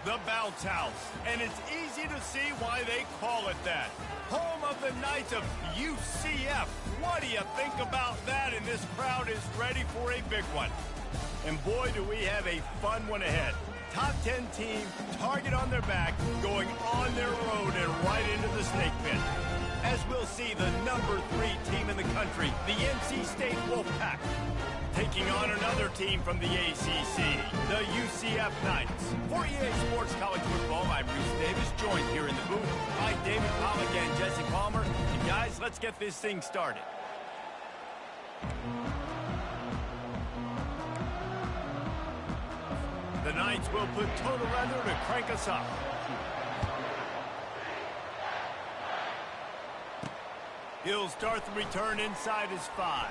The Bounce House, and it's easy to see why they call it that. Home of the Knights of UCF. What do you think about that? And this crowd is ready for a big one. And boy, do we have a fun one ahead. Top 10 team, target on their back, going on their road and right into the snake pit. As we'll see, the number 3 team in the country, the NC State Wolfpack, taking on another team from the ACC, the UCF Knights. For EA Sports College Football, I'm Bruce Davis, joined here in the booth by David Pollack and Jesse Palmer. And guys, let's get this thing started. The Knights will put total under to crank us up. He'll start the return inside his 5.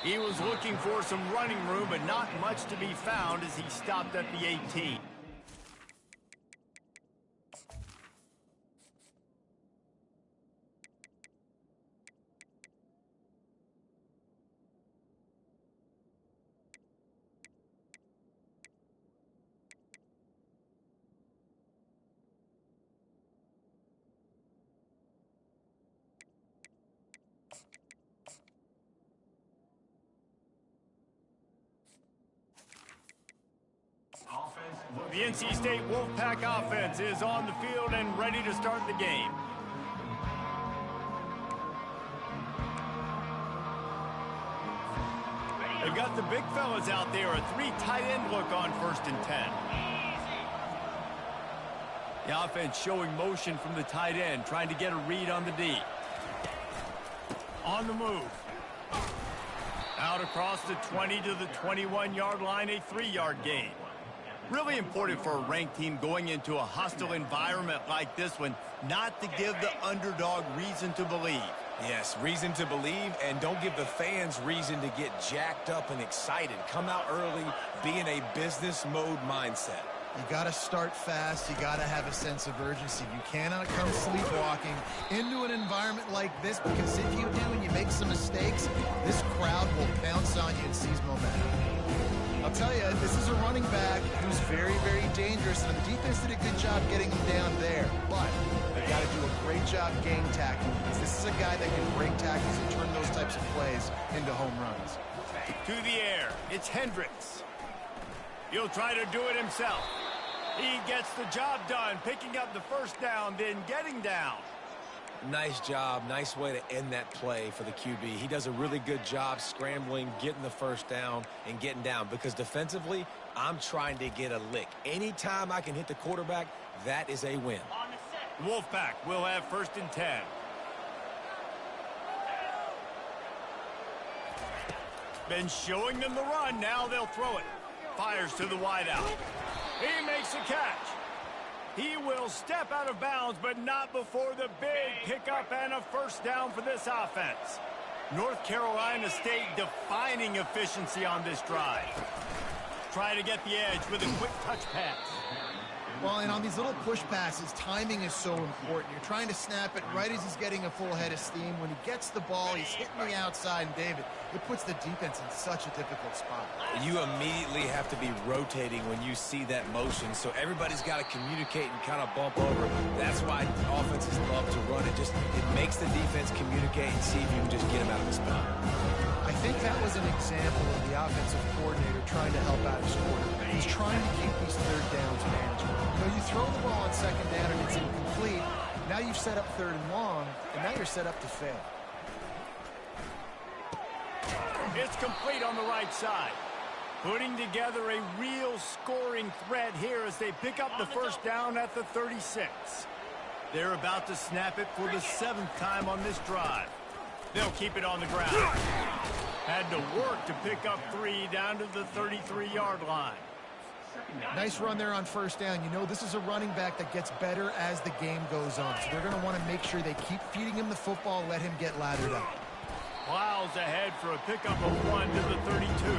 He was looking for some running room, but not much to be found as he stopped at the 18. The NC State Wolfpack offense is on the field and ready to start the game. They've got the big fellas out there, a 3 tight end look on 1st and 10. The offense showing motion from the tight end, trying to get a read on the D. On the move. Out across the 20 to the 21-yard line, a 3-yard gain. Really important for a ranked team going into a hostile environment like this one, not to give the underdog reason to believe. Yes, reason to believe, and don't give the fans reason to get jacked up and excited. Come out early, be in a business mode mindset. You got to start fast. You got to have a sense of urgency. You cannot come sleepwalking into an environment like this, because if you do and you make some mistakes, this crowd will pounce on you and seize momentum. I'll tell you, this is a running back who's very, very dangerous, and the defense did a good job getting him down there. But they've got to do a great job gang tackling, because this is a guy that can break tackles and turn those types of plays into home runs. To the air, it's Hendricks. He'll try to do it himself. He gets the job done, picking up the first down, then getting down. Nice job. Nice way to end that play for the QB. He does a really good job scrambling, getting the first down, and getting down. Because defensively, I'm trying to get a lick. Anytime I can hit the quarterback, that is a win. Wolfpack will have 1st and 10. Been showing them the run. Now they'll throw it. Fires to the wideout. He makes a catch. He will step out of bounds, but not before the big pickup and a first down for this offense. North Carolina State defining efficiency on this drive. Try to get the edge with a quick touch pass. Well, and on these little push passes, timing is so important. You're trying to snap it right as he's getting a full head of steam. When he gets the ball, he's hitting the outside, and David, it puts the defense in such a difficult spot. You immediately have to be rotating when you see that motion, so everybody's got to communicate and kind of bump over. That's why offenses love to run it. It makes the defense communicate and see if you can just get him out of the spot. I think that was an example of the offensive coordinator trying to help out his quarterback. He's trying to keep these 3rd downs manageable. You know, you throw the ball on 2nd down and it's incomplete. Now you've set up 3rd and long, and now you're set up to fail. It's complete on the right side. Putting together a real scoring threat here as they pick up the first down at the 36. They're about to snap it for the 7th time on this drive. They'll keep it on the ground. Had to work to pick up 3 down to the 33-yard line. Nice run there on first down. You know, this is a running back that gets better as the game goes on. So they're going to want to make sure they keep feeding him the football, let him get lathered up. Plows ahead for a pickup of 1 to the 32.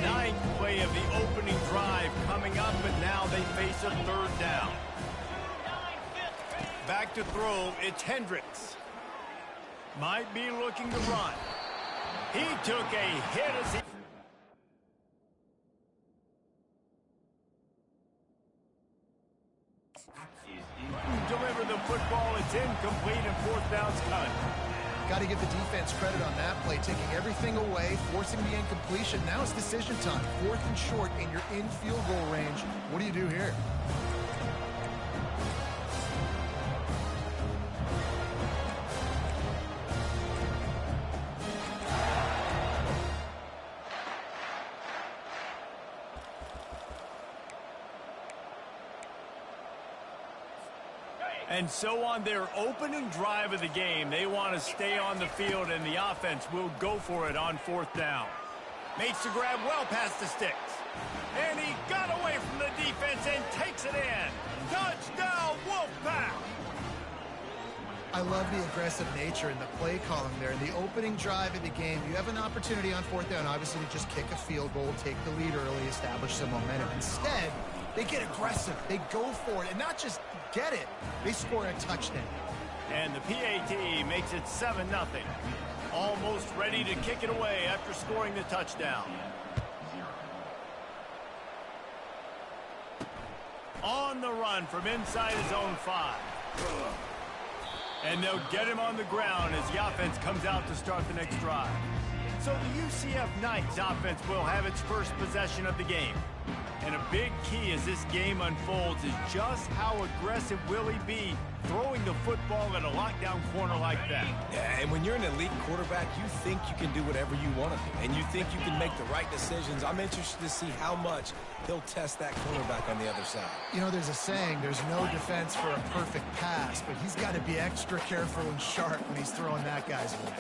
Ninth play of the opening drive coming up, but now they face a 3rd down. Back to throw, it's Hendricks. Might be looking to run. He took a hit as he... Deliver the football, it's incomplete and fourth down's cut. Got to give the defense credit on that play, taking everything away, forcing the incompletion. Now it's decision time. Fourth and short, and you're in field goal range. What do you do here? And so on their opening drive of the game, they want to stay on the field, and the offense will go for it on fourth down. Makes the grab well past the sticks. And he got away from the defense and takes it in. Touchdown, Wolfpack! I love the aggressive nature in the play calling there. In the opening drive of the game, you have an opportunity on fourth down, obviously, to just kick a field goal, take the lead early, establish some momentum. Instead, they get aggressive. They go for it, and not just get it, they score a touchdown. And the PAT makes it 7-0. Almost ready to kick it away after scoring the touchdown. On the run from inside his own 5. And they'll get him on the ground as the offense comes out to start the next drive. So the UCF Knights offense will have its first possession of the game. And a big key as this game unfolds is just how aggressive will he be throwing the football at a lockdown corner like that. Yeah, and when you're an elite quarterback, you think you can do whatever you want to do, and you think you can make the right decisions. I'm interested to see how much he'll test that quarterback on the other side. You know, there's a saying, there's no defense for a perfect pass, but he's got to be extra careful and sharp when he's throwing that guy's way.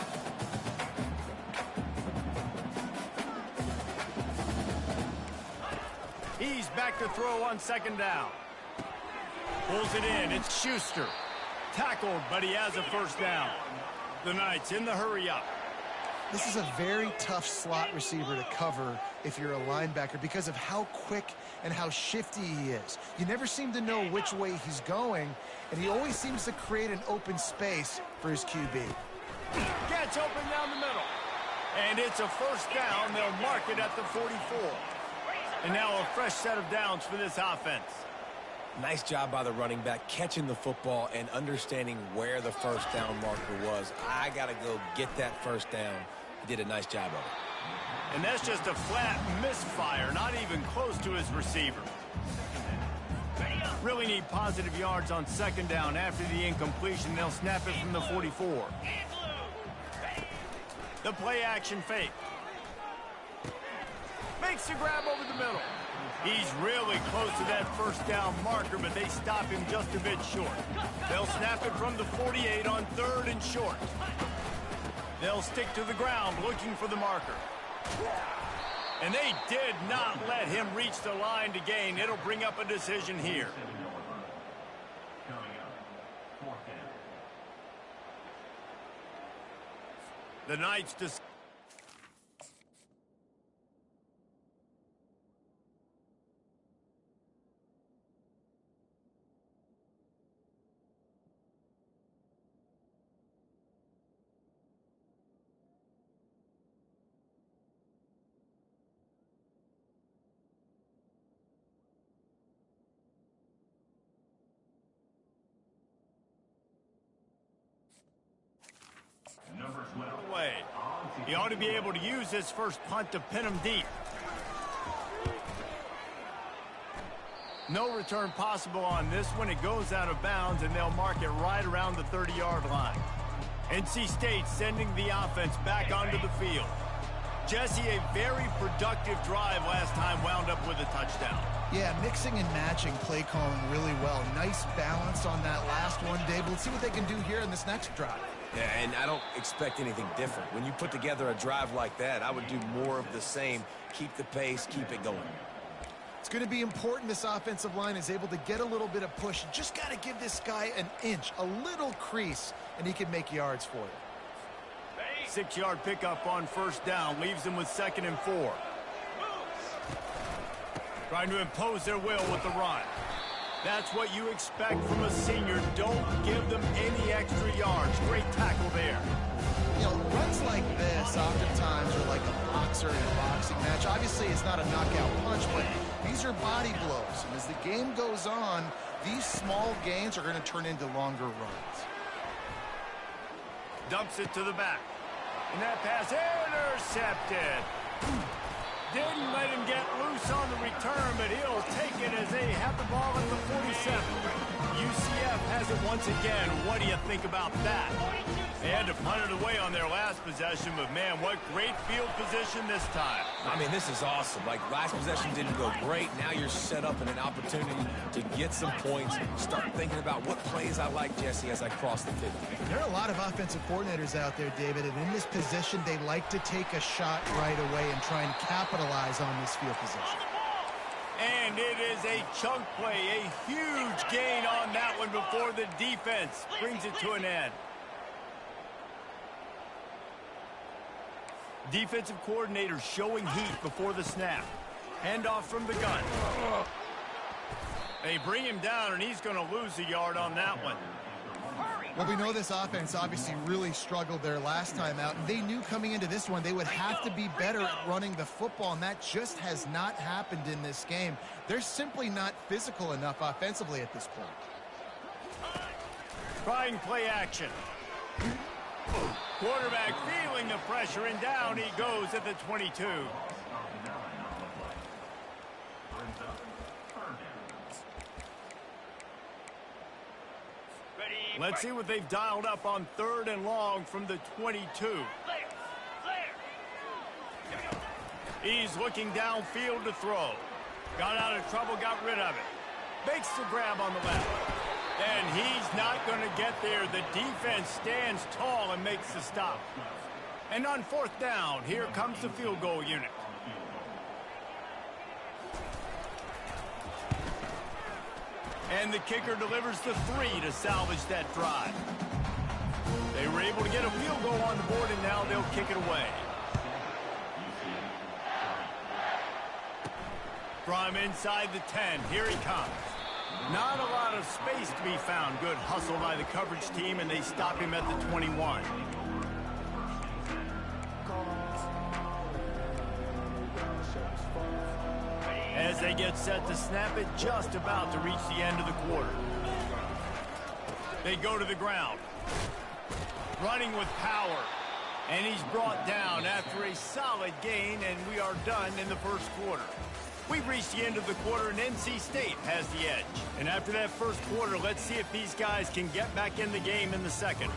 He's back to throw on second down. Pulls it in. It's Schuster. Tackled, but he has a first down. The Knights in the hurry up. This is a very tough slot receiver to cover if you're a linebacker because of how quick and how shifty he is. You never seem to know which way he's going, and he always seems to create an open space for his QB. Gets open down the middle. And it's a first down. They'll mark it at the 44. And now a fresh set of downs for this offense. Nice job by the running back, catching the football and understanding where the first down marker was. I got to go get that first down. He did a nice job of it. And that's just a flat misfire, not even close to his receiver. Really need positive yards on second down after the incompletion. They'll snap it from the 44. The play action fake. Makes the grab over the middle. He's really close to that first down marker, but they stop him just a bit short. They'll snap it from the 48 on third and short. They'll stick to the ground looking for the marker. And they did not let him reach the line to gain. It'll bring up a decision here. The Knights just... away. He ought to be able to use his first punt to pin him deep. No return possible on this one. It goes out of bounds, and they'll mark it right around the 30-yard line. NC State sending the offense back onto the field. Jesse, a very productive drive last time, wound up with a touchdown. Yeah, mixing and matching play calling really well. Nice balance on that last one, Dave. Let's see what they can do here in this next drive. Yeah, and I don't expect anything different. When you put together a drive like that, I would do more of the same. Keep the pace, keep it going. It's going to be important this offensive line is able to get a little bit of push. You just got to give this guy an inch, a little crease, and he can make yards for you. 6-yard pickup on first down leaves them with 2nd and 4. Trying to impose their will with the run. That's what you expect from a senior. Don't give them any extra yards. Great tackle there. You know, runs like this oftentimes are like a boxer in a boxing match. Obviously, it's not a knockout punch, but these are body blows. And as the game goes on, these small gains are going to turn into longer runs. Dumps it to the back. And that pass intercepted. Didn't let him get loose on the return, but he'll take it as they have the ball at the 47. UCF has it once again. What do you think about that? They had to punt it away on their last possession, but man, what great field position this time. I mean, this is awesome. Like, last possession didn't go great. Now you're set up in an opportunity to get some points. Start thinking about what plays I like, Jesse, as I cross the 50. There are a lot of offensive coordinators out there, David, and in this position, they like to take a shot right away and try and capitalize on this field position. And it is a chunk play, a huge gain on that one before the defense brings it to an end. Defensive coordinator showing heat before the snap. Handoff from the gun. They bring him down, and he's going to lose a yard on that one. Well, we know this offense obviously really struggled there last time out. They knew coming into this one they would have to be better at running the football, and that just has not happened in this game. They're simply not physical enough offensively at this point. Trying play action. Quarterback feeling the pressure, and down he goes at the 22. Let's see what they've dialed up on 3rd and long from the 22. He's looking downfield to throw. Got out of trouble, got rid of it. Makes the grab on the left. And he's not going to get there. The defense stands tall and makes the stop. And on 4th down, here comes the field goal unit. And the kicker delivers the 3 to salvage that drive. They were able to get a field goal on the board, and now they'll kick it away. From inside the 10, here he comes. Not a lot of space to be found. Good hustle by the coverage team, and they stop him at the 21. As they get set to snap it, just about to reach the end of the quarter. They go to the ground. Running with power. And he's brought down after a solid gain, and we are done in the first quarter. We've reached the end of the quarter, and NC State has the edge. And after that first quarter, let's see if these guys can get back in the game in the second.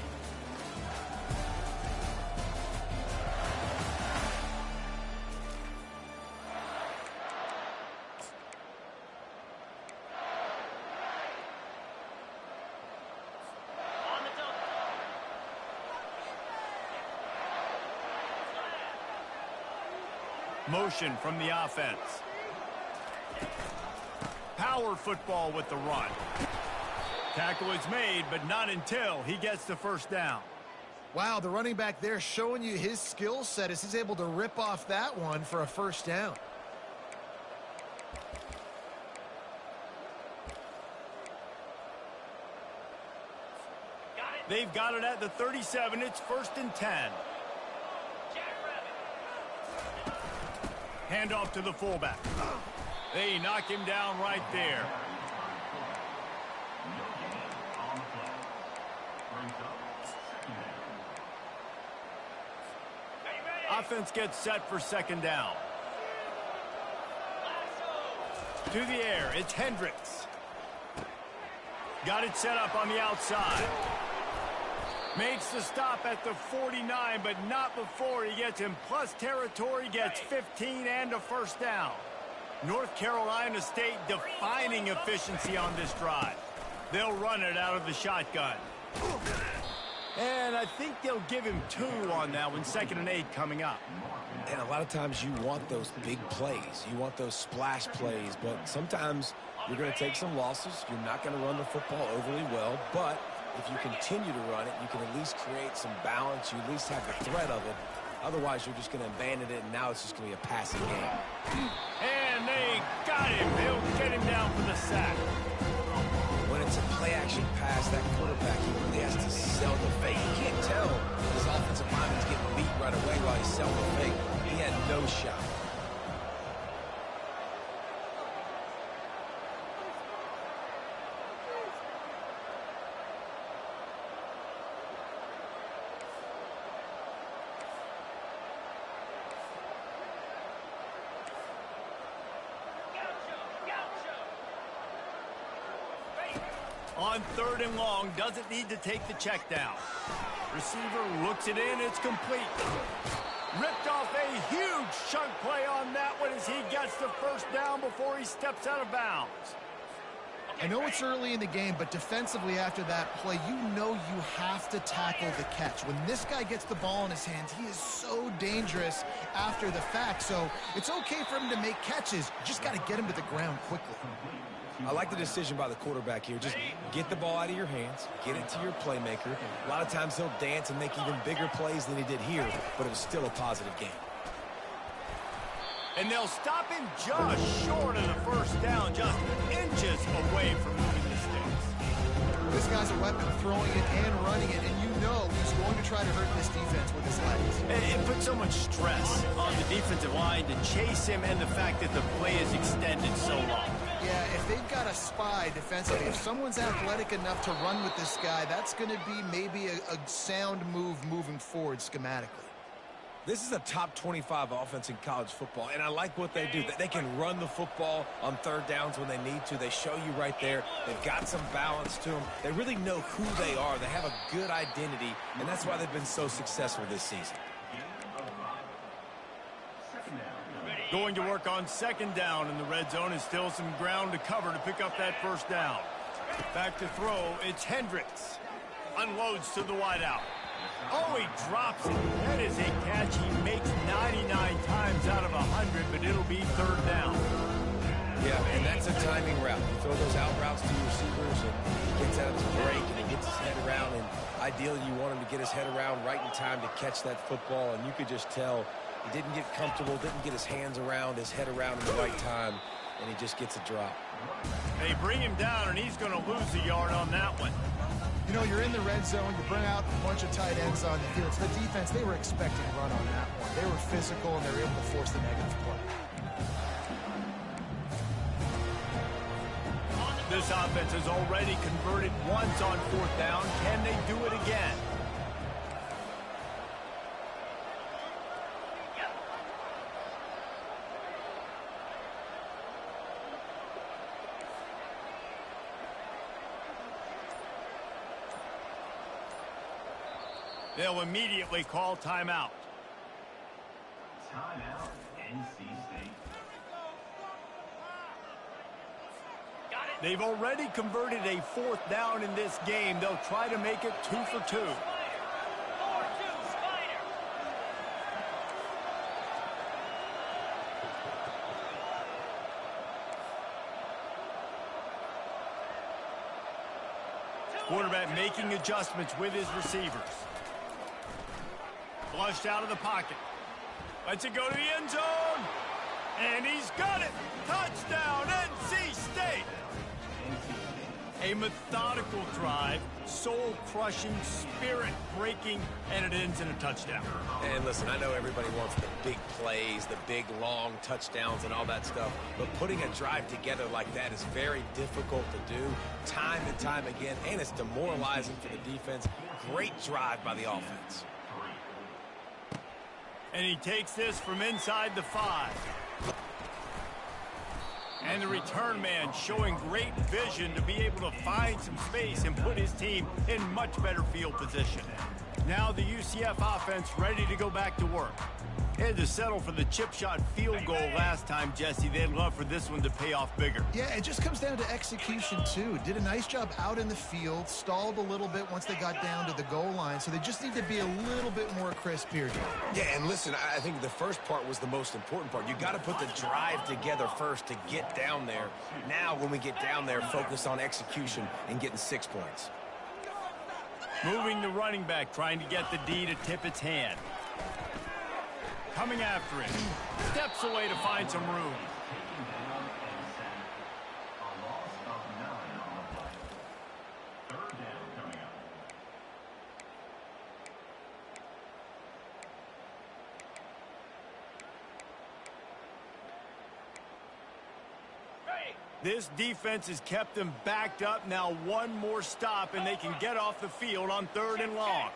Motion from the offense. Power football with the run. Tackle is made, but not until he gets the first down. Wow, the running back there showing you his skill set as he's able to rip off that one for a first down. They've got it at the 37. It's 1st and 10. Handoff to the fullback. They knock him down right there. Offense gets set for 2nd down. To the air, it's Hendricks. Got it set up on the outside. Makes the stop at the 49, but not before he gets in plus territory, gets 15 and a first down. North Carolina State defining efficiency on this drive. They'll run it out of the shotgun. And I think they'll give him 2 on that one. 2nd and 8 coming up. And a lot of times you want those big plays. You want those splash plays, but sometimes you're going to take some losses. You're not going to run the football overly well, but if you continue to run it, you can at least create some balance. You at least have the threat of it. Otherwise, you're just going to abandon it, and now it's just going to be a passing game. And they got him. They'll get him down for the sack. a shot. On 3rd and long, doesn't need to take the check down. Receiver looks it in, it's complete. Ripped off a huge chunk play on that one as he gets the first down before he steps out of bounds. I know it's early in the game, but defensively after that play, you know you have to tackle the catch. When this guy gets the ball in his hands, he is so dangerous after the fact. So it's okay for him to make catches. You just got to get him to the ground quickly. I like the decision by the quarterback here. Just get the ball out of your hands, get it to your playmaker. A lot of times he'll dance and make even bigger plays than he did here, but it was still a positive game. And they'll stop him just short of the first down, just inches away from moving the sticks. This guy's a weapon, throwing it and running it, and you know he's going to try to hurt this defense with his legs. It puts so much stress on the defensive line to chase him and the fact that the play is extended so long. Yeah, if they've got a spy defensively, if someone's athletic enough to run with this guy, that's going to be maybe a sound move moving forward schematically. This is a top 25 offense in college football, and I like what they do. They can run the football on 3rd downs when they need to. They show you right there. They've got some balance to them. They really know who they are. They have a good identity, and that's why they've been so successful this season. Going to work on 2nd down in the red zone, and still some ground to cover to pick up that first down. Back to throw, it's Hendricks. Unloads to the wideout. Oh, he drops it. That is a catch he makes 99 times out of 100, but it'll be 3rd down. Yeah, and that's a timing route. You throw those out routes to your receivers, and he gets out of his break, and he gets his head around, and ideally you want him to get his head around right in time to catch that football, and you could just tell he didn't get comfortable, didn't get his hands around, his head around in the right time, and he just gets a drop. They bring him down, and he's going to lose a yard on that one. You know, you're in the red zone, you bring out a bunch of tight ends on the field. So the defense, they were expecting a run on that one. They were physical, and they were able to force the negative play. This offense has already converted once on 4th down. Can they do it again? They'll immediately call timeout. Timeout, NC State. They've already converted a 4th down in this game. They'll try to make it 2 for 2. Quarterback making adjustments with his receivers. Flushed out of the pocket. Lets it go to the end zone. And he's got it. Touchdown, NC State. A methodical drive, soul-crushing, spirit-breaking, and it ends in a touchdown. And listen, I know everybody wants the big plays, the big, long touchdowns and all that stuff, but putting a drive together like that is very difficult to do time and time again, and it's demoralizing for the defense. Great drive by the offense. And he takes this from inside the 5. And the return man showing great vision to be able to find some space and put his team in much better field position. Now the UCF offense ready to go back to work. They had to settle for the chip shot field goal last time, Jesse. They'd love for this one to pay off bigger. Yeah, it just comes down to execution, too. Did a nice job out in the field, stalled a little bit once they got down to the goal line, so they just need to be a little bit more crisp here, John. Yeah, and listen, I think the first part was the most important part. You got to put the drive together first to get down there. Now, when we get down there, focus on execution and getting 6 points. Moving the running back, trying to get the D to tip its hand. Coming after it. Steps away to find some room. This defense has kept them backed up. Now one more stop, and they can get off the field on 3rd and long.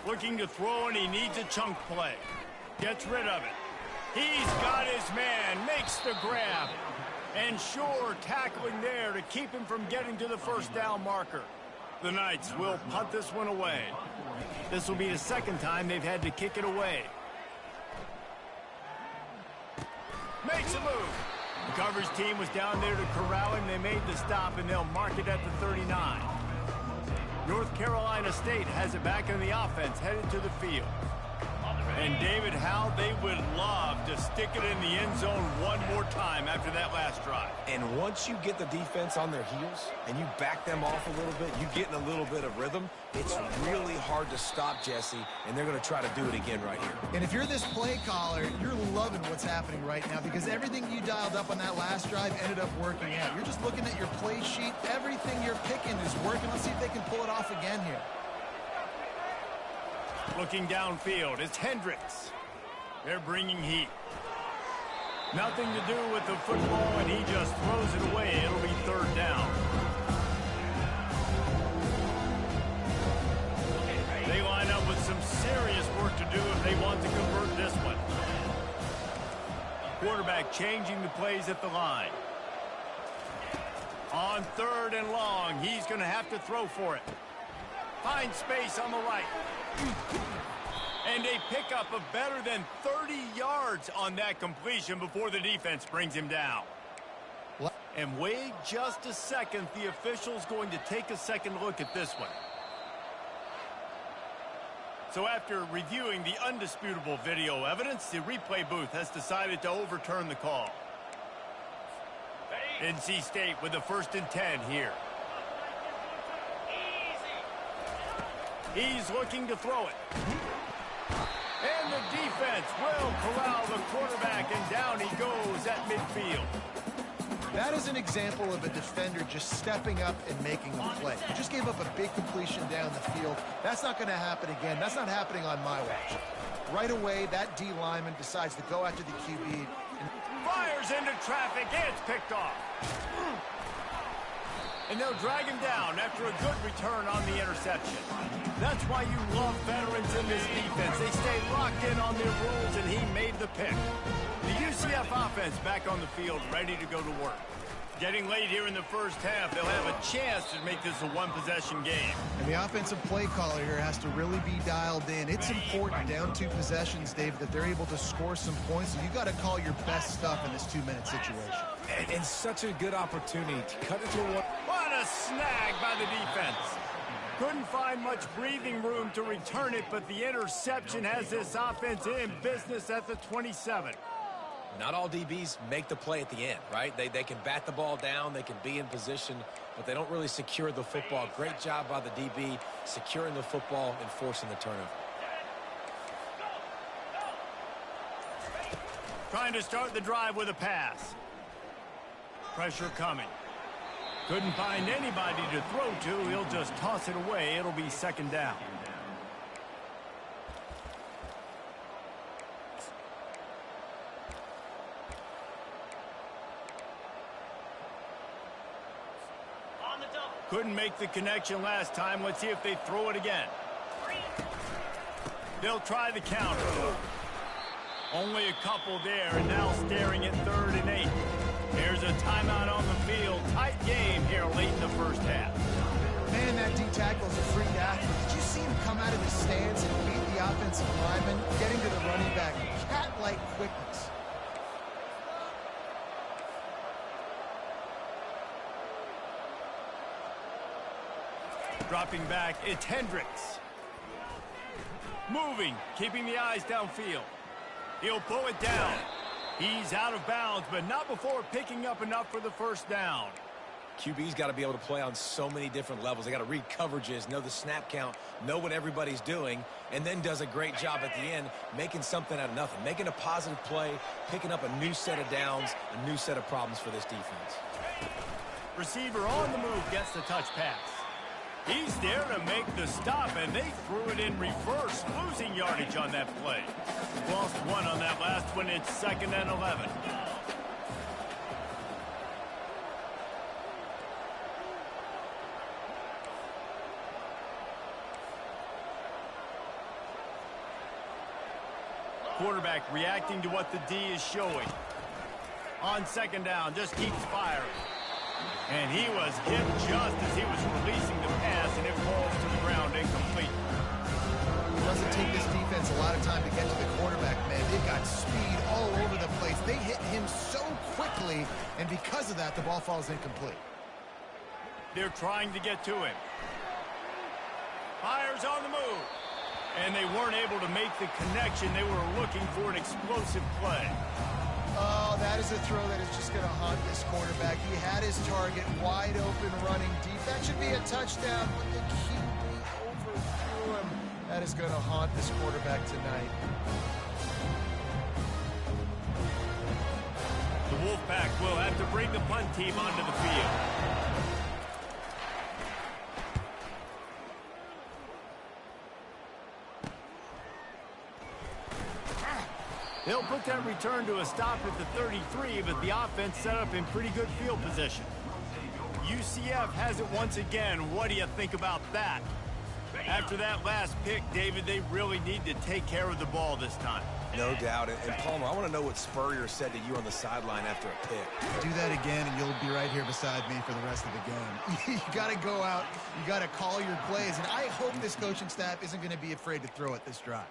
Looking to throw, and he needs a chunk play. Gets rid of it. He's got his man, makes the grab. And sure, tackling there to keep him from getting to the first down marker. The Knights will punt this one away. This will be the 2nd time they've had to kick it away. Makes a move. The coverage team was down there to corral him. They made the stop, and they'll mark it at the 39. North Carolina State has it back in the offense, headed to the field. And David, how they would love to stick it in the end zone one more time after that last drive. And once you get the defense on their heels and you back them off a little bit, you get in a little bit of rhythm, it's really hard to stop, Jesse, and they're going to try to do it again right here. And if you're this play caller, you're loving what's happening right now because everything you dialed up on that last drive ended up working out. You're just looking at your play sheet. Everything you're picking is working. Let's see if they can pull it off again here. Looking downfield, it's Hendricks. They're bringing heat. Nothing to do with the football, and he just throws it away. It'll be 3rd down. They line up with some serious work to do if they want to convert this one. Quarterback changing the plays at the line. On 3rd and long, he's going to have to throw for it. Finds space on the right. And a pickup of better than 30 yards on that completion before the defense brings him down. And wait just a second. The official's going to take a second look at this one. So after reviewing the undisputable video evidence, the replay booth has decided to overturn the call. NC State with the 1st and 10 here. He's looking to throw it. And the defense will corral the quarterback, and down he goes at midfield. That is an example of a defender just stepping up and making a play. He just gave up a big completion down the field. That's not going to happen again. That's not happening on my watch. Right away, that D lineman decides to go after the QB. And fires into traffic. It's picked off. And they'll drag him down after a good return on the interception. That's why you love veterans in this defense. They stay locked in on their rules, and he made the pick. The UCF offense back on the field, ready to go to work. Getting late here in the first half, they'll have a chance to make this a one-possession game. And the offensive play caller here has to really be dialed in. It's important down 2 possessions, Dave, that they're able to score some points. And you got to call your best stuff in this 2-minute situation. And such a good opportunity to cut into one. What a snag by the defense. Couldn't find much breathing room to return it, but the interception has this offense in business at the 27. Not all DBs make the play at the end, right? They can bat the ball down, they can be in position, but they don't really secure the football. Great job by the DB securing the football and forcing the turnover. Trying to start the drive with a pass. Pressure coming. Couldn't find anybody to throw to. He'll just toss it away. It'll be 2nd down. Couldn't make the connection last time. Let's see if they throw it again. They'll try the counter. Only a couple there, and now staring at 3rd and 8. Here's a timeout on the field. Tight game here late in the first half. Man, that D-tackle's a freak athlete. Did you see him come out of his stance and beat the offensive lineman, getting to the running back? Cat-like quickness. Dropping back, it's Hendricks. Moving, keeping the eyes downfield. He'll pull it down. He's out of bounds, but not before picking up enough for the 1st down. QB's got to be able to play on so many different levels. They got to read coverages, know the snap count, know what everybody's doing, and then does a great job at the end making something out of nothing, making a positive play, picking up a new set of downs, a new set of problems for this defense. Receiver on the move gets the touch pass. He's there to make the stop, and they threw it in reverse, losing yardage on that play. Lost 1 on that last one. It's 2nd and 11. Quarterback reacting to what the D is showing. On second down, just keeps firing. And he was hit just as he was releasing the pass, and it falls to the ground incomplete. It doesn't take this defense a lot of time to get to the quarterback, man. They've got speed all over the place. They hit him so quickly, and because of that, the ball falls incomplete. They're trying to get to him. Fires on the move. And they weren't able to make the connection. They were looking for an explosive play. Oh, that is a throw that is just going to haunt this quarterback. He had his target wide open running deep. That should be a touchdown, but the QB overthrew him. That is going to haunt this quarterback tonight. The Wolfpack will have to bring the punt team onto the field. They'll put that return to a stop at the 33, but the offense set up in pretty good field position. UCF has it once again. What do you think about that? After that last pick, David, they really need to take care of the ball this time. No doubt. And Palmer, I want to know what Spurrier said to you on the sideline after a pick. Do that again, and you'll be right here beside me for the rest of the game. You got to go out. You got to call your plays, and I hope this coaching staff isn't going to be afraid to throw it this drive.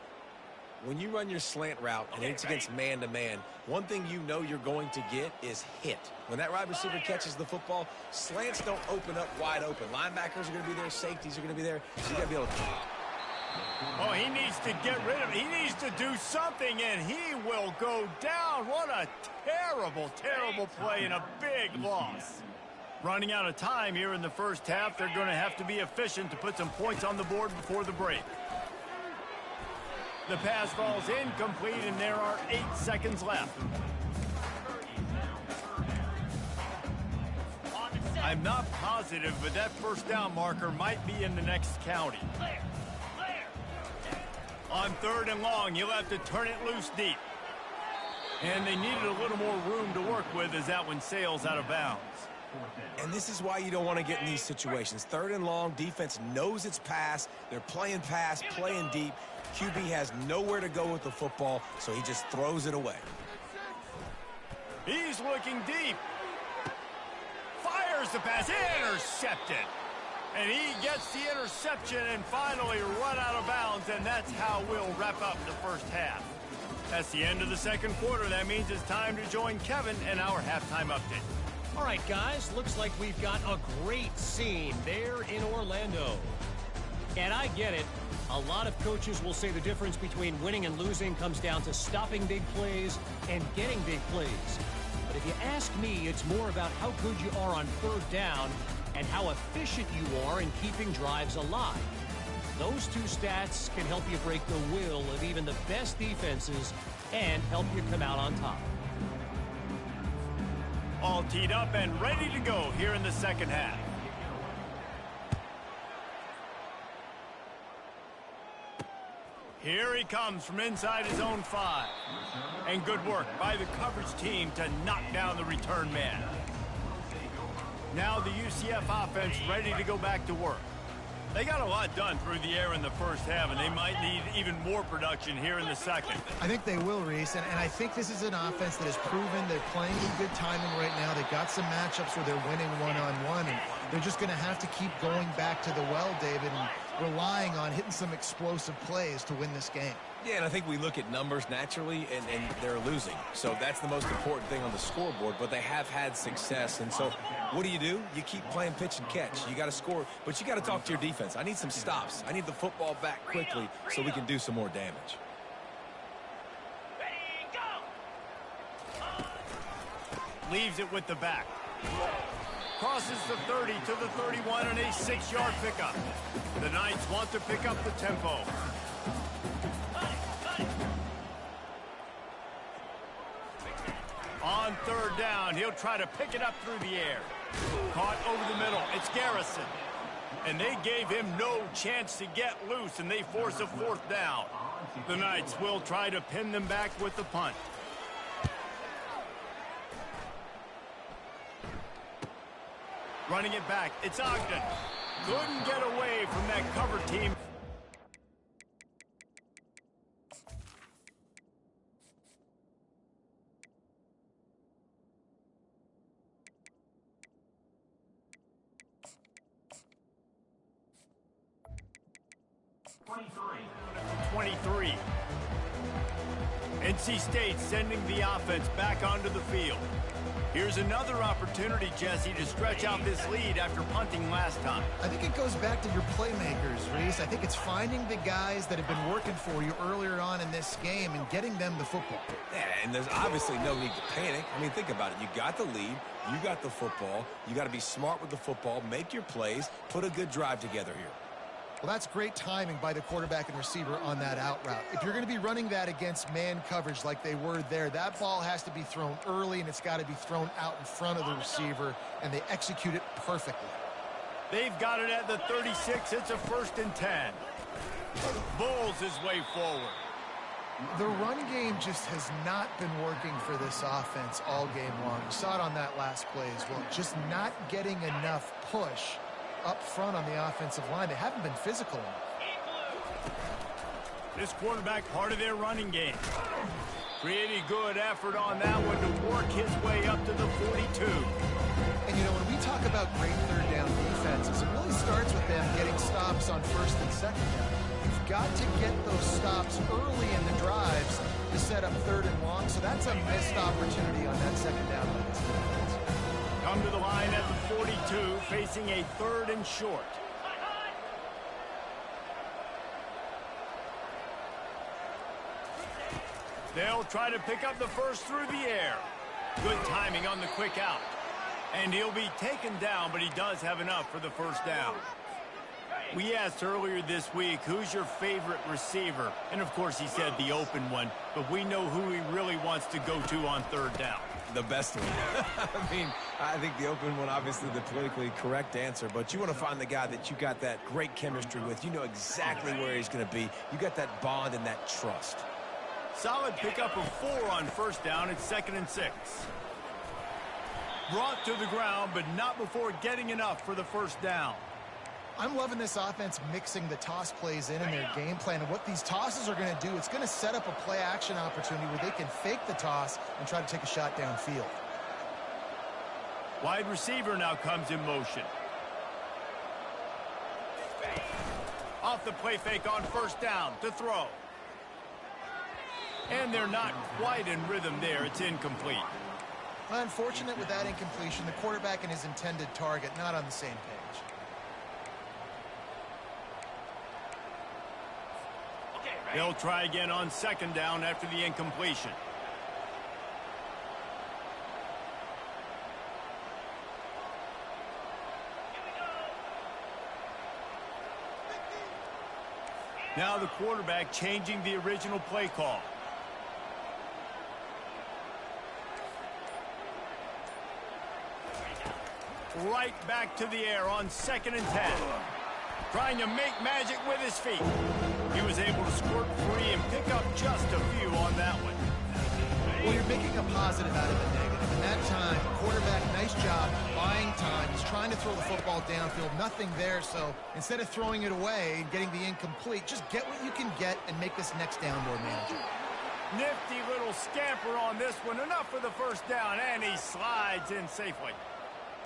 When you run your slant route and it's against man-to-man, one thing you know you're going to get is hit. When that wide receiver catches the football, slants don't open up wide open. Linebackers are going to be there. Safeties are going to be there. So you got to be able to. Oh, he needs to get rid of it. He needs to do something, and he will go down. What a terrible, terrible play and a big loss. Running out of time here in the first half. They're going to have to be efficient to put some points on the board before the break. The pass falls incomplete, and there are 8 seconds left. I'm not positive, but that first down marker might be in the next county. On 3rd and long, you'll have to turn it loose deep. And they needed a little more room to work with as that one sails out of bounds. And this is why you don't want to get in these situations. 3rd and long, defense knows it's pass. They're playing pass, playing deep. QB has nowhere to go with the football, so he just throws it away. He's looking deep. Fires the pass, intercepted. And he gets the interception and finally run out of bounds, and that's how we'll wrap up the first half. That's the end of the second quarter. That means it's time to join Kevin in our halftime update. All right, guys, looks like we've got a great scene there in Orlando. And I get it. A lot of coaches will say the difference between winning and losing comes down to stopping big plays and getting big plays. But if you ask me, it's more about how good you are on 3rd down and how efficient you are in keeping drives alive. Those two stats can help you break the will of even the best defenses and help you come out on top. All teed up and ready to go here in the second half. Here he comes from inside his own 5. And good work by the coverage team to knock down the return man. Now the UCF offense ready to go back to work. They got a lot done through the air in the first half, and they might need even more production here in the second. I think they will, Reese, and I think this is an offense that has proven they're playing in good timing right now. They've got some matchups where they're winning one-on-one, and they're just going to have to keep going back to the well, David, and relying on hitting some explosive plays to win this game. Yeah, and I think we look at numbers naturally, and they're losing. So that's the most important thing on the scoreboard, but they have had success. And so what do? You keep playing pitch and catch. You got to score, but you got to talk to your defense. I need some stops. I need the football back quickly so we can do some more damage. Leaves it with the back. Crosses the 30 to the 31 and a 6-yard pickup. The Knights want to pick up the tempo. On 3rd down, he'll try to pick it up through the air. Caught over the middle. It's Garrison. And they gave him no chance to get loose, and they force a 4th down. The Knights will try to pin them back with the punt. Running it back, it's Ogden. Couldn't get away from that cover team. 23. NC State sending the offense back onto the field. Here's another opportunity, Jesse, to stretch out this lead after punting last time. I think it goes back to your playmakers, Reese. I think it's finding the guys that have been working for you earlier on in this game and getting them the football. Yeah, and there's obviously no need to panic. I mean, think about it. You got the lead. You got the football. You got to be smart with the football, make your plays, put a good drive together here. Well, that's great timing by the quarterback and receiver on that out route. If you're going to be running that against man coverage like they were there, that ball has to be thrown early, and it's got to be thrown out in front of the receiver, and they execute it perfectly. They've got it at the 36. It's a 1st and 10. Bulls his way forward. The run game just has not been working for this offense all game long. You saw it on that last play as well. Just not getting enough push up front on the offensive line. They haven't been physical enough. This quarterback part of their running game. Pretty good effort on that one to work his way up to the 42. And, you know, when we talk about great third down defenses, it really starts with them getting stops on 1st and 2nd down. You've got to get those stops early in the drives to set up 3rd and long, so that's a missed opportunity on that 2nd down by this defense. Come to the line at the 42, facing a 3rd and short. They'll try to pick up the first through the air. Good timing on the quick out. And he'll be taken down, but he does have enough for the 1st down. We asked earlier this week, who's your favorite receiver? And, of course, he said the open one, but we know who he really wants to go to on 3rd down. The best one. I mean, I think the open one, obviously the politically correct answer, but you want to find the guy that you got that great chemistry with. You know exactly where he's going to be. You got that bond and that trust. Solid pickup of 4 on 1st down. It's 2nd and 6. Brought to the ground, but not before getting enough for the 1st down. I'm loving this offense mixing the toss plays in their game plan. And what these tosses are going to do, it's going to set up a play-action opportunity where they can fake the toss and try to take a shot downfield. Wide receiver now comes in motion. Off the play fake on 1st down to throw. And they're not quite in rhythm there. It's incomplete. Unfortunate with that incompletion. The quarterback and his intended target not on the same page. They'll try again on 2nd down after the incompletion. Now the quarterback changing the original play call. Right back to the air on 2nd and 10. Trying to make magic with his feet. He was able to squirt free and pick up just a few on that one. Well, you're making a positive out of a negative. And that time, quarterback, nice job, buying time. He's trying to throw the football downfield. Nothing there, so instead of throwing it away and getting the incomplete, just get what you can get and make this next down more manageable. Nifty little scamper on this one. Enough for the 1st down, and he slides in safely.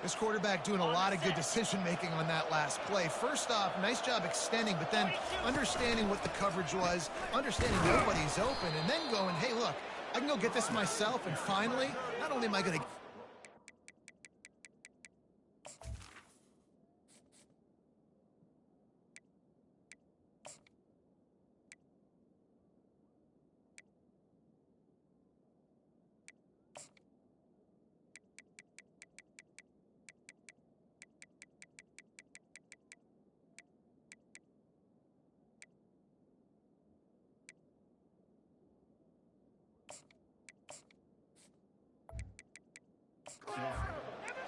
This quarterback doing a lot of good decision-making on that last play. First off, nice job extending, but then understanding what the coverage was, understanding nobody's open, and then going, hey, look, I can go get this myself, and finally, not only am I going to...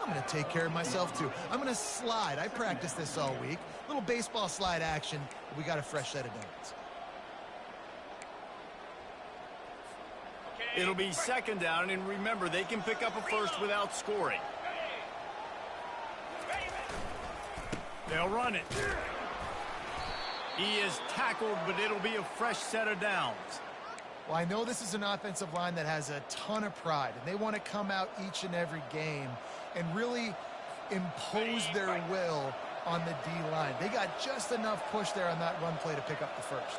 I'm going to take care of myself, too. I'm going to slide. I practiced this all week. Little baseball slide action. We got a fresh set of downs. It'll be 2nd down, and remember, they can pick up a first without scoring. They'll run it. He is tackled, but it'll be a fresh set of downs. Well, I know this is an offensive line that has a ton of pride, and they want to come out each and every game and really impose their will on the D-line. They got just enough push there on that run play to pick up the first.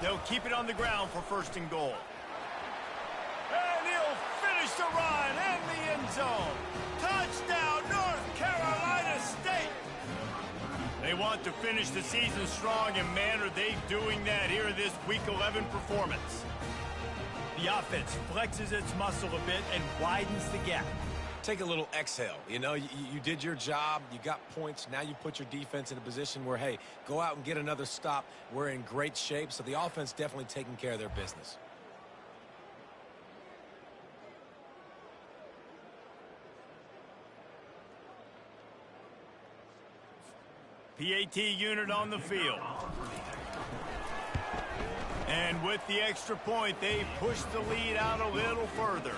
They'll keep it on the ground for first and goal. And he'll finish the run in the end zone. Touchdown, North Carolina State. They want to finish the season strong, and man, are they doing that here in this Week 11 performance. The offense flexes its muscle a bit and widens the gap. Take a little exhale. You know, you did your job. You got points. Now you put your defense in a position where, hey, go out and get another stop. We're in great shape, so the offense definitely taking care of their business. PAT unit on the field. And with the extra point, they push the lead out a little further.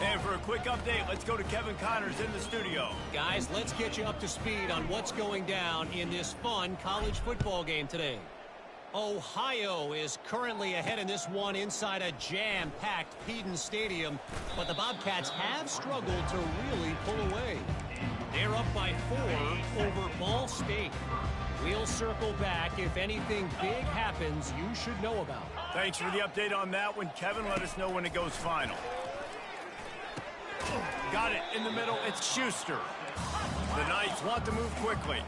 And for a quick update, let's go to Kevin Connors in the studio. Guys, let's get you up to speed on what's going down in this fun college football game today. Ohio is currently ahead in this one inside a jam-packed Peden Stadium, but the Bobcats have struggled to really pull away. They're up by 4 over Ball State. We'll circle back if anything big happens you should know about. Thanks for the update on that one, Kevin. Let us know when it goes final. Got it in the middle. It's Schuster. The Knights want to move quickly.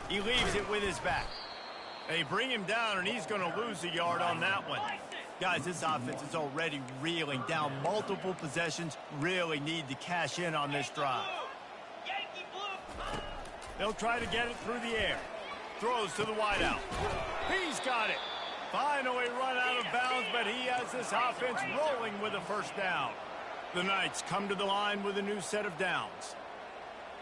He leaves it with his back. They bring him down, and he's going to lose a yard on that one. Guys, this offense is already reeling down multiple possessions. Really need to cash in on this drive. They'll try to get it through the air. Throws to the wideout. He's got it. Finally run out of bounds, but he has this offense rolling with a first down. The Knights come to the line with a new set of downs.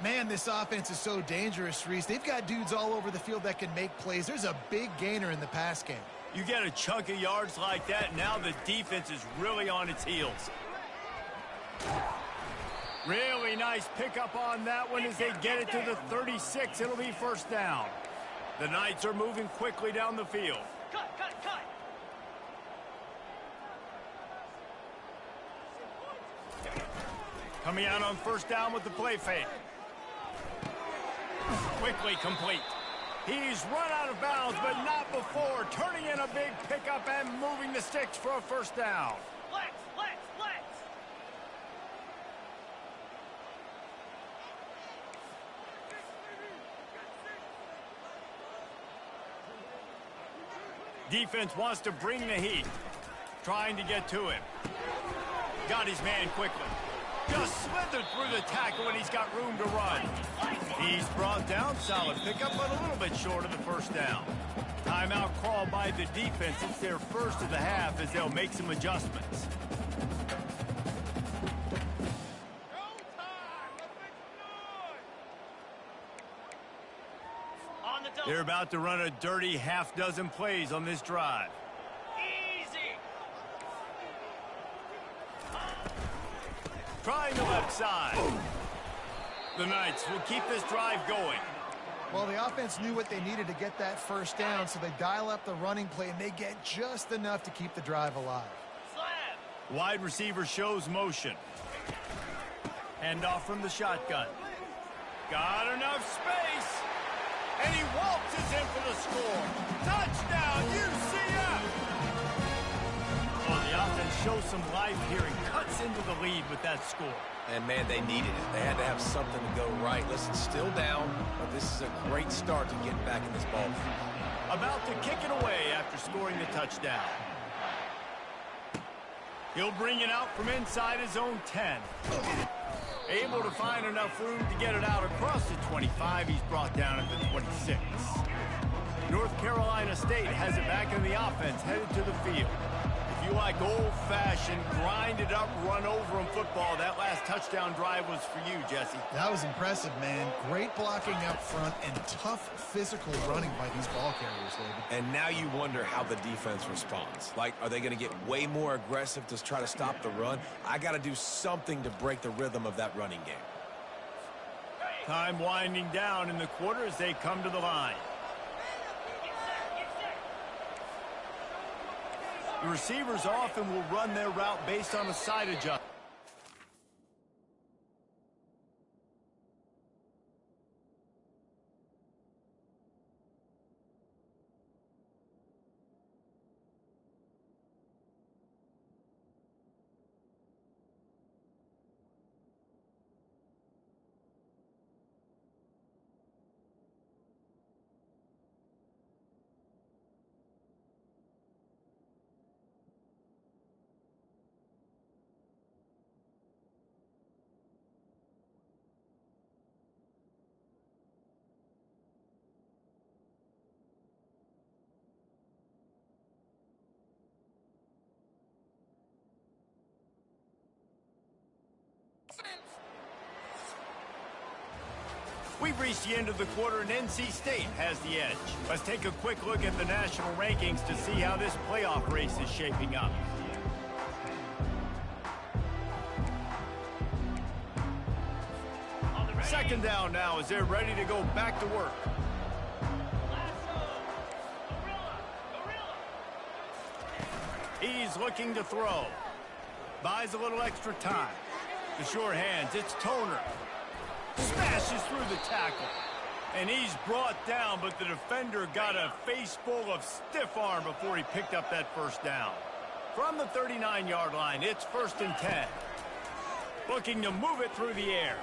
Man, this offense is so dangerous, Reese. They've got dudes all over the field that can make plays. There's a big gainer in the pass game. You get a chunk of yards like that, now the defense is really on its heels. Really nice pickup on that one as they get it to the 36. It'll be first down. The Knights are moving quickly down the field. Cut. Coming out on first down with the play fake. Quickly complete. He's run out of bounds, but not before. Turning in a big pickup and moving the sticks for a first down. Flex. Defense wants to bring the heat. Trying to get to him. Got his man quickly. Just slithered through the tackle, and he's got room to run. He's brought down. Solid pickup, but a little bit short of the first down. Timeout called by the defense. It's their first of the half as they'll make some adjustments. They're about to run a dirty half-dozen plays on this drive. Trying the left side. The Knights will keep this drive going. Well, the offense knew what they needed to get that first down, so they dial up the running play, and they get just enough to keep the drive alive. Wide receiver shows motion. Hand off from the shotgun. Got enough space. And he waltzes in for the score. Touchdown, UCF! Well, the offense shows some life here and cuts into the lead with that score. And, man, they needed it. They had to have something to go right. Listen, still down, but this is a great start to getting back in this ball game. About to kick it away after scoring the touchdown. He'll bring it out from inside his own 10. Able to find enough room to get it out across the 25. He's brought down at the 26. North Carolina State has it back in the offense, headed to the field. If you like old-fashioned, grind-it-up, run-over-'em football, that last touchdown drive was for you, Jesse. That was impressive, man. Great blocking up front and tough physical running by these ball carriers, David. And now you wonder how the defense responds. Like, are they going to get way more aggressive to try to stop the run? I got to do something to break the rhythm of that running game. Time winding down in the quarter as they come to the line. The receivers often will run their route based on a side adjustment. We've reached the end of the quarter, and NC State has the edge. Let's take a quick look at the national rankings to see how this playoff race is shaping up. Second down now as they're ready to go back to work. He's looking to throw. Buys a little extra time. The sure hands, it's Toner. Smashes through the tackle. And he's brought down, but the defender got a face full of stiff arm before he picked up that first down. From the 39-yard line, it's 1st and 10. Looking to move it through the air.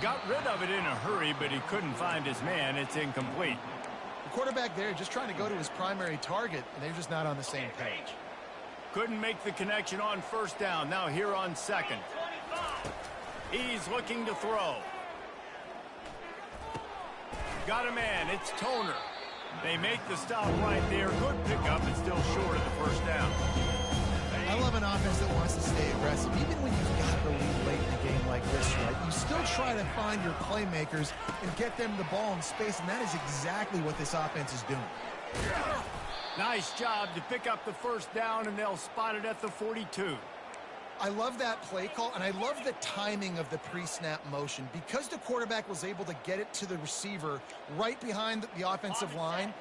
Got rid of it in a hurry, but he couldn't find his man. It's incomplete. The quarterback there just trying to go to his primary target, and they're just not on the same page. Couldn't make the connection on first down. Now here on second. He's looking to throw. Got a man. It's Toner. They make the stop right there. Good pickup, but still short of the first down. I love an offense that wants to stay aggressive. Even when you've got the lead late in a game like this, right? You still try to find your playmakers and get them the ball in space, and that is exactly what this offense is doing. Nice job to pick up the first down, and they'll spot it at the 42. I love that play call, and I love the timing of the pre-snap motion. Because the quarterback was able to get it to the receiver right behind the offensive line,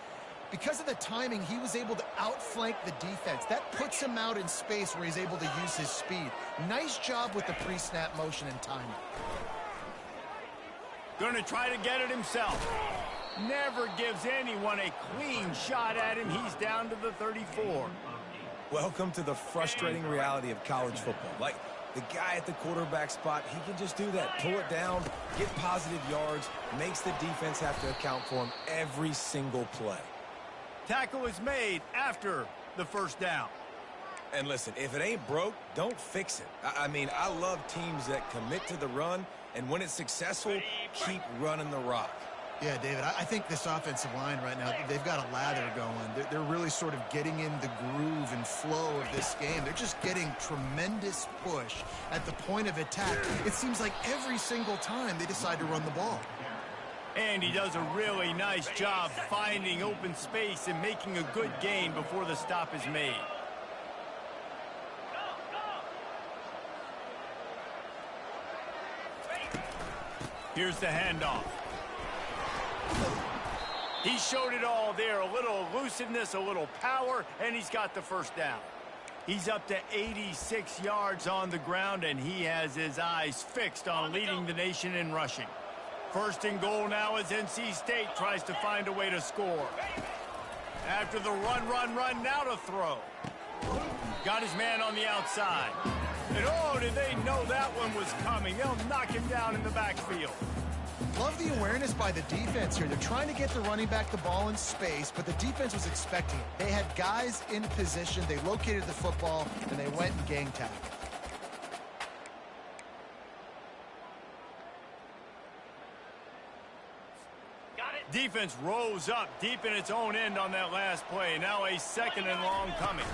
because of the timing, he was able to outflank the defense. That puts him out in space where he's able to use his speed. Nice job with the pre-snap motion and timing. Going to try to get it himself. Never gives anyone a clean shot at him. He's down to the 34. Welcome to the frustrating reality of college football. Like, the guy at the quarterback spot, he can just do that. Pull it down, get positive yards, makes the defense have to account for him every single play. Tackle is made after the first down. And listen, if it ain't broke, don't fix it. I mean, I love teams that commit to the run, and when it's successful, keep running the rock. Yeah, David, I think this offensive line right now, they've got a lather going. They're really sort of getting in the groove and flow of this game. They're just getting tremendous push at the point of attack. It seems like every single time they decide to run the ball. And he does a really nice job finding open space and making a good gain before the stop is made. Here's the handoff. He showed it all there, a little elusiveness, a little power, and he's got the first down. He's up to 86 yards on the ground, and he has his eyes fixed on leading the nation in rushing. 1st and goal now as NC State tries to find a way to score. After the run, now to throw. Got his man on the outside. And oh, did they know that one was coming? They'll knock him down in the backfield. Love the awareness by the defense here. They're trying to get the running back the ball in space, but the defense was expecting it. They had guys in position. They located the football, and they went and gang tackled. Defense rose up deep in its own end on that last play. Now a 2nd and long coming.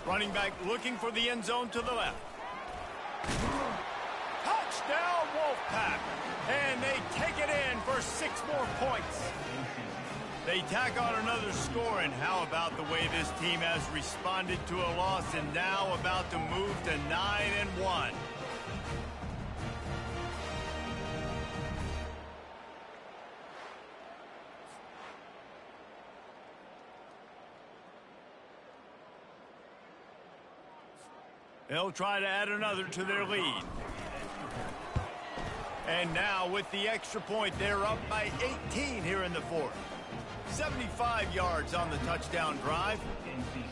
Running back looking for the end zone to the left. Touchdown, Wolfpack. And they take it in for 6 more points. They tack on another score, and how about the way this team has responded to a loss and now about to move to 9-1. They'll try to add another to their lead. And now with the extra point, they're up by 18 here in the fourth. 75 yards on the touchdown drive.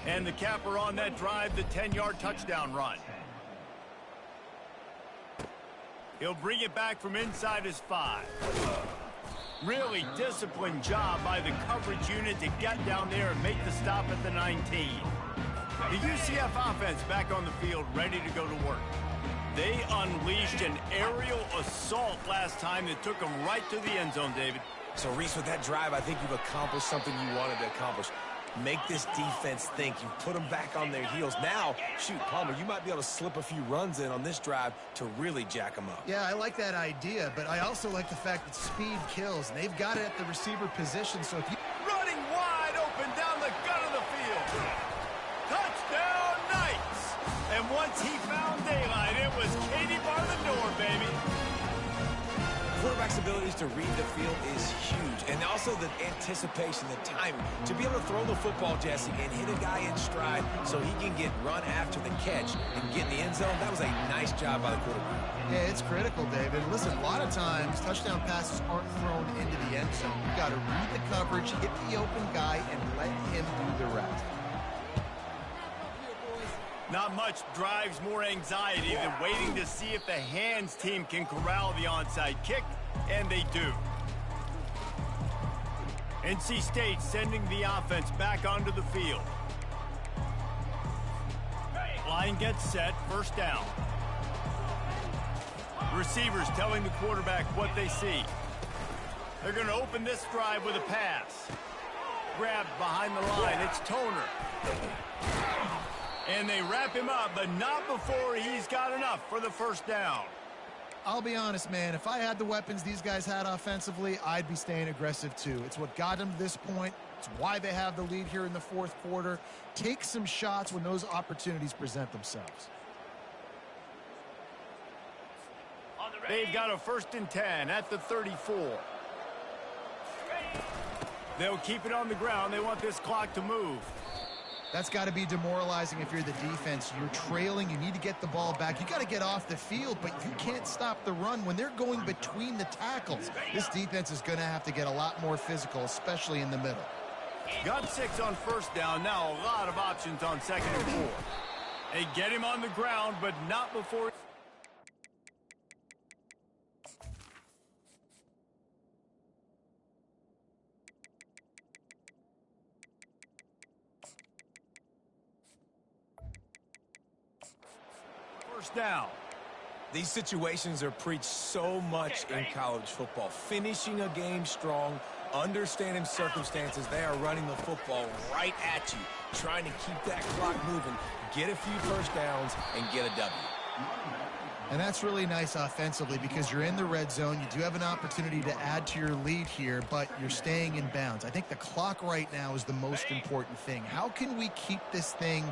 And the capper on that drive, the 10-yard touchdown run. He'll bring it back from inside his 5. Really disciplined job by the coverage unit to get down there and make the stop at the 19. The UCF offense back on the field, ready to go to work. They unleashed an aerial assault last time that took them right to the end zone, David. So, Reese, with that drive, I think you've accomplished something you wanted to accomplish. Make this defense think. You put them back on their heels. Now, shoot, Palmer, you might be able to slip a few runs in on this drive to really jack them up. Yeah, I like that idea, but I also like the fact that speed kills, and they've got it at the receiver position, so if you... Running wide open down the gut of the field. Touchdown, Knights! And once he found daylight, it was Katie bar the door, baby. Quarterback's abilities to read the field is huge, and also the anticipation, the timing. To be able to throw the football, Jesse, and hit a guy in stride so he can get run after the catch and get in the end zone, that was a nice job by the quarterback. Yeah, it's critical, David. Listen, a lot of times, touchdown passes aren't thrown into the end zone. You've got to read the coverage, hit the open guy, and let him do the rest. Not much drives more anxiety than waiting to see if the hands team can corral the onside kick, and they do. NC State sending the offense back onto the field. Line gets set, first down. Receivers telling the quarterback what they see. They're going to open this drive with a pass. Grabbed behind the line, it's Toner. And they wrap him up, but not before he's got enough for the first down. I'll be honest, man. If I had the weapons these guys had offensively, I'd be staying aggressive too. It's what got them to this point. It's why they have the lead here in the fourth quarter. Take some shots when those opportunities present themselves. They've got a 1st and 10 at the 34. They'll keep it on the ground. They want this clock to move. That's got to be demoralizing if you're the defense. You're trailing. You need to get the ball back. You got to get off the field, but you can't stop the run when they're going between the tackles. This defense is going to have to get a lot more physical, especially in the middle. Got 6 on first down. Now a lot of options on 2nd and 4. They get him on the ground, but not before... First down. These situations are preached so much in college football. Finishing a game strong, understanding circumstances. They are running the football right at you, trying to keep that clock moving, get a few first downs, and get a W. And that's really nice offensively because you're in the red zone. You do have an opportunity to add to your lead here, but you're staying in bounds. I think the clock right now is the most important thing. How can we keep this thing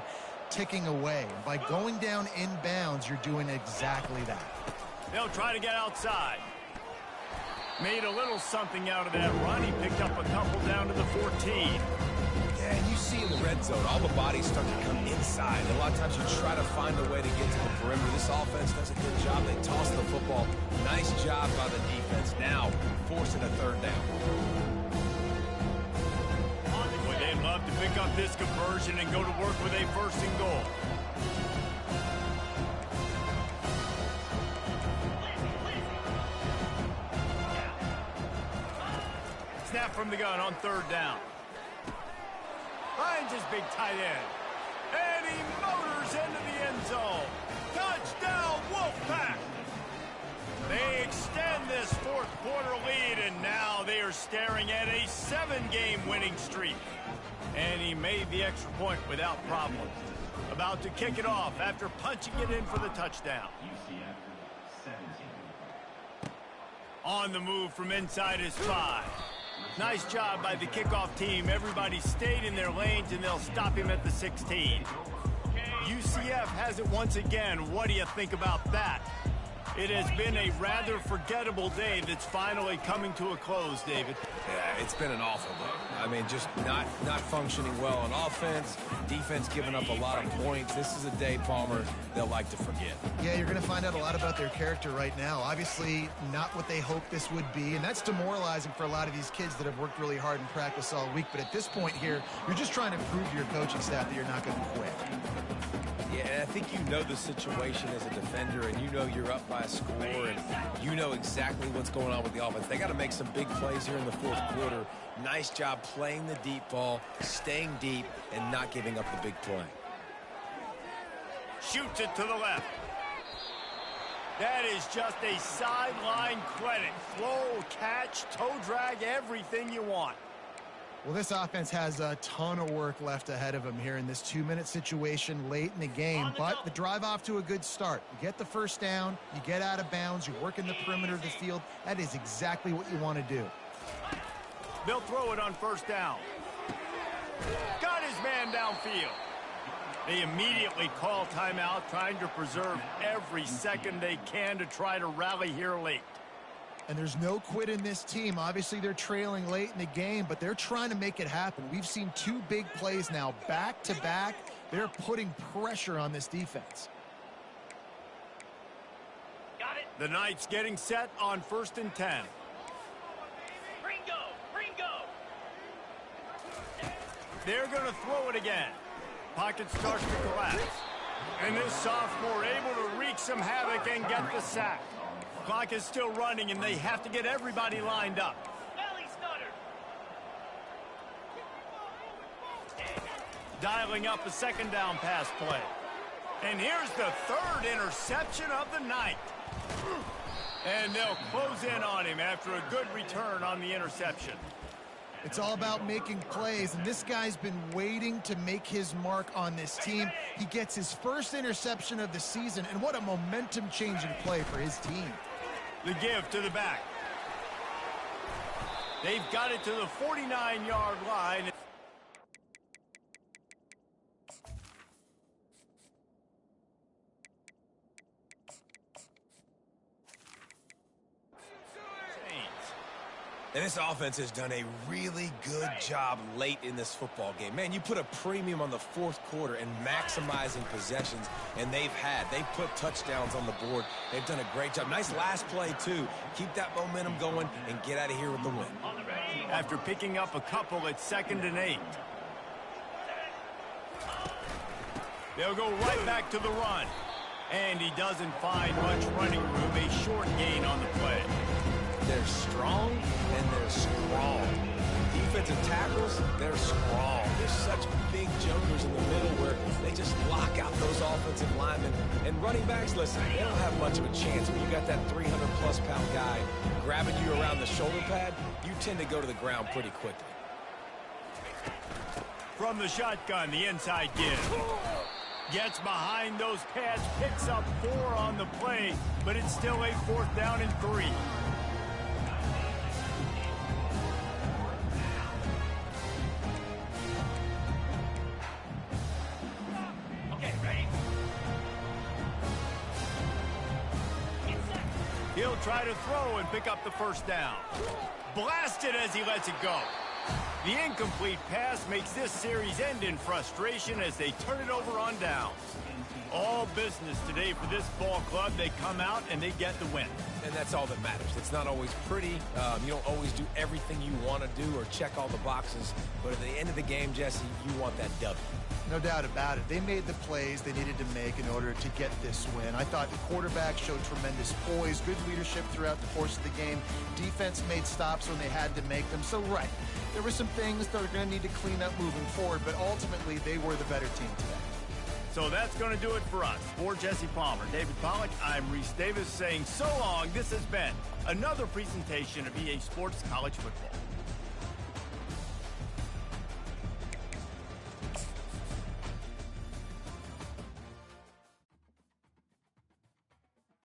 ticking away? And by going down in bounds, you're doing exactly that. They'll try to get outside. Made a little something out of that run. He picked up a couple down to the 14. Yeah, and you see in the red zone, all the bodies start to come inside. And a lot of times you try to find a way to get to the perimeter. This offense does a good job. They toss the football. Nice job by the defense. Now forcing a 3rd down. They'd love to pick up this conversion and go to work with a 1st and goal. Snap from the gun on 3rd down. Finds his big tight end. And he motors into the end zone. Touchdown, Wolfpack! They extend this 4th quarter lead, and now they are staring at a 7-game winning streak. And he made the extra point without problem. About to kick it off after punching it in for the touchdown. UCF 17. On the move from inside his 5. Nice job by the kickoff team. Everybody stayed in their lanes, and they'll stop him at the 16. UCF has it once again. What do you think about that? It has been a rather forgettable day that's finally coming to a close, David. Yeah, it's been an awful day. I mean, just not functioning well on offense, defense giving up a lot of points. This is a day, Palmer, they'll like to forget. Yeah, you're going to find out a lot about their character right now. Obviously, not what they hoped this would be, and that's demoralizing for a lot of these kids that have worked really hard in practice all week. But at this point here, you're just trying to prove to your coaching staff that you're not going to quit. Yeah, and I think you know the situation as a defender, and you know you're up by a score, and you know exactly what's going on with the offense. They got to make some big plays here in the fourth quarter. Nice job playing the deep ball, staying deep, and not giving up the big play. Shoots it to the left. That is just a sideline credit. Flow, catch, toe drag, everything you want. Well, this offense has a ton of work left ahead of them here in this 2-minute situation late in the game, but the drive off to a good start. You get the first down, you get out of bounds, you work in the perimeter of the field. That is exactly what you want to do. They'll throw it on first down. Got his man downfield. They immediately call timeout, trying to preserve every second they can to try to rally here late. And there's no quit in this team. Obviously, they're trailing late in the game, but they're trying to make it happen. We've seen 2 big plays now, back-to-back. They're putting pressure on this defense. Got it. The Knights getting set on 1st and 10. Ringo! They're going to throw it again. Pocket starts to collapse. And this sophomore able to wreak some havoc and get the sack. Clock is still running, and they have to get everybody lined up. Dialing up a second down pass play. And here's the 3rd interception of the night. And they'll close in on him after a good return on the interception. It's all about making plays, and this guy's been waiting to make his mark on this team. He gets his first interception of the season, and what a momentum-changing play for his team. The give to the back. They've got it to the 49-yard line. And this offense has done a really good job late in this football game. Man, you put a premium on the fourth quarter and maximizing possessions, and they've put touchdowns on the board. They've done a great job. Nice last play, too. Keep that momentum going and get out of here with the win. After picking up a couple at 2nd and 8. They'll go right back to the run. And he doesn't find much running room. A short gain on the play. They're strong and they're strong. Defensive tackles, they're strong. They're such big jumpers in the middle where they just lock out those offensive linemen. And running backs, listen, they don't have much of a chance when you got that 300-plus pound guy grabbing you around the shoulder pad. You tend to go to the ground pretty quickly. From the shotgun, the inside give. Gets behind those pads, picks up 4 on the play, but it's still a 4th down and 3. He'll try to throw and pick up the first down. Blasted as he lets it go. The incomplete pass makes this series end in frustration as they turn it over on downs. All business today for this ball club. They come out and they get the win. And that's all that matters. It's not always pretty. You don't always do everything you want to do or check all the boxes. But at the end of the game, Jesse, you want that W. No doubt about it. They made the plays they needed to make in order to get this win. I thought the quarterback showed tremendous poise, good leadership throughout the course of the game. Defense made stops when they had to make them. So, right, there were some things that are going to need to clean up moving forward, but ultimately they were the better team today. So that's going to do it for us. For Jesse Palmer, David Pollack, I'm Reese Davis saying so long. This has been another presentation of EA Sports College Football.